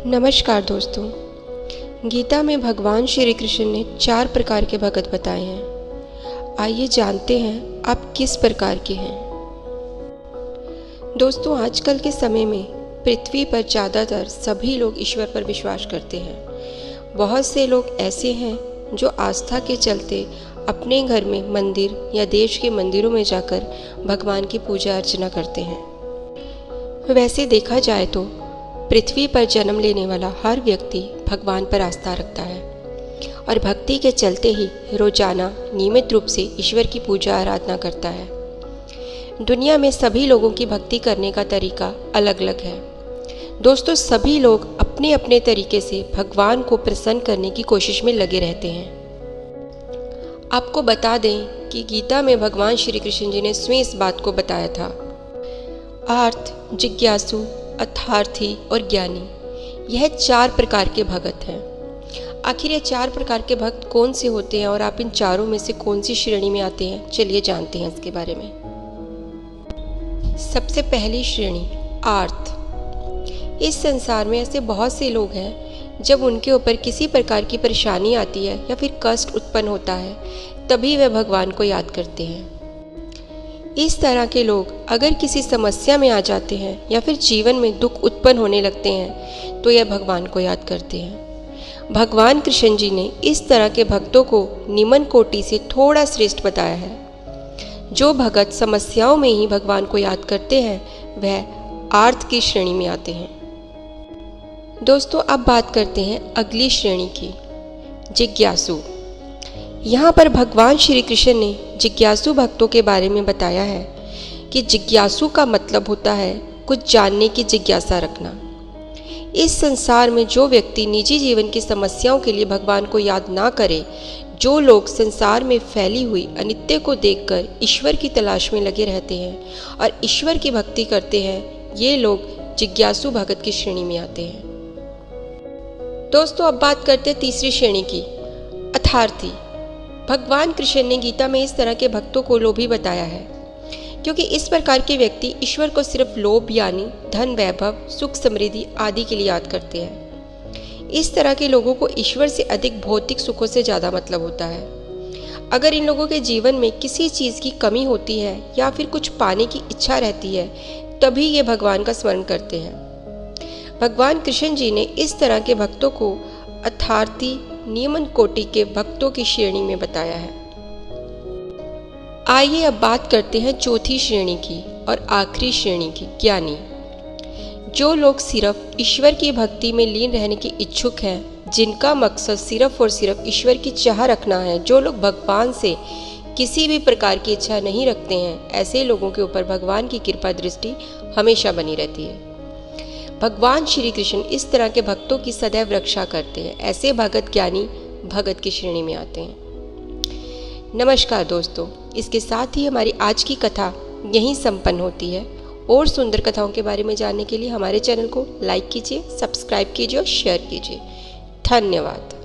नमस्कार दोस्तों। गीता में भगवान श्री कृष्ण ने 4 प्रकार के भगत बताए हैं। आइए जानते हैं आप किस प्रकार के हैं। दोस्तों, आजकल के समय में पृथ्वी पर ज़्यादातर सभी लोग ईश्वर पर विश्वास करते हैं। बहुत से लोग ऐसे हैं जो आस्था के चलते अपने घर में मंदिर या देश के मंदिरों में जाकर भगवान की पूजा अर्चना करते हैं। वैसे देखा जाए तो पृथ्वी पर जन्म लेने वाला हर व्यक्ति भगवान पर आस्था रखता है और भक्ति के चलते ही रोजाना नियमित रूप से ईश्वर की पूजा आराधना करता है। दुनिया में सभी लोगों की भक्ति करने का तरीका अलग अलग है। दोस्तों, सभी लोग अपने अपने तरीके से भगवान को प्रसन्न करने की कोशिश में लगे रहते हैं। आपको बता दें कि गीता में भगवान श्री कृष्ण जी ने स्वयं इस बात को बताया था। आर्त, जिज्ञासु, अर्थार्थी और ज्ञानी, यह 4 प्रकार के भगत हैं। आखिर ये 4 प्रकार के भक्त कौन से होते हैं और आप इन चारों में से कौन सी श्रेणी में आते हैं, चलिए जानते हैं इसके बारे में। सबसे पहली श्रेणी आर्त। इस संसार में ऐसे बहुत से लोग हैं जब उनके ऊपर किसी प्रकार की परेशानी आती है या फिर कष्ट उत्पन्न होता है तभी वे भगवान को याद करते हैं। इस तरह के लोग अगर किसी समस्या में आ जाते हैं या फिर जीवन में दुख उत्पन्न होने लगते हैं तो यह भगवान को याद करते हैं। भगवान कृष्ण जी ने इस तरह के भक्तों को निम्न कोटि से थोड़ा श्रेष्ठ बताया है। जो भगत समस्याओं में ही भगवान को याद करते हैं वह आर्त की श्रेणी में आते हैं। दोस्तों, अब बात करते हैं अगली श्रेणी की, जिज्ञासु। यहाँ पर भगवान श्री कृष्ण ने जिज्ञासु भक्तों के बारे में बताया है कि जिज्ञासु का मतलब होता है कुछ जानने की जिज्ञासा रखना। इस संसार में जो व्यक्ति निजी जीवन की समस्याओं के लिए भगवान को याद ना करे, जो लोग संसार में फैली हुई अनित्य को देखकर ईश्वर की तलाश में लगे रहते हैं और ईश्वर की भक्ति करते हैं, ये लोग जिज्ञासु भगत की श्रेणी में आते हैं। दोस्तों, अब बात करते हैं तीसरी श्रेणी की, अर्थार्थी। भगवान कृष्ण ने गीता में इस तरह के भक्तों को लोभी बताया है, क्योंकि इस प्रकार के व्यक्ति ईश्वर को सिर्फ लोभ यानी धन, वैभव, सुख, समृद्धि आदि के लिए याद करते हैं। इस तरह के लोगों को ईश्वर से अधिक भौतिक सुखों से ज़्यादा मतलब होता है। अगर इन लोगों के जीवन में किसी चीज़ की कमी होती है या फिर कुछ पाने की इच्छा रहती है तभी ये भगवान का स्मरण करते हैं। भगवान कृष्ण जी ने इस तरह के भक्तों को अर्थार्थी निम्न कोटि के भक्तों की श्रेणी में बताया है। आइए अब बात करते हैं चौथी श्रेणी की और आखिरी श्रेणी की, ज्ञानी। जो लोग सिर्फ ईश्वर की भक्ति में लीन रहने के इच्छुक हैं, जिनका मकसद सिर्फ और सिर्फ ईश्वर की चाह रखना है, जो लोग भगवान से किसी भी प्रकार की इच्छा नहीं रखते हैं, ऐसे लोगों के ऊपर भगवान की कृपा दृष्टि हमेशा बनी रहती है। भगवान श्री कृष्ण इस तरह के भक्तों की सदैव रक्षा करते हैं। ऐसे भगत ज्ञानी भगत की श्रेणी में आते हैं। नमस्कार दोस्तों, इसके साथ ही हमारी आज की कथा यहीं संपन्न होती है। और सुंदर कथाओं के बारे में जानने के लिए हमारे चैनल को लाइक कीजिए, सब्सक्राइब कीजिए और शेयर कीजिए। धन्यवाद।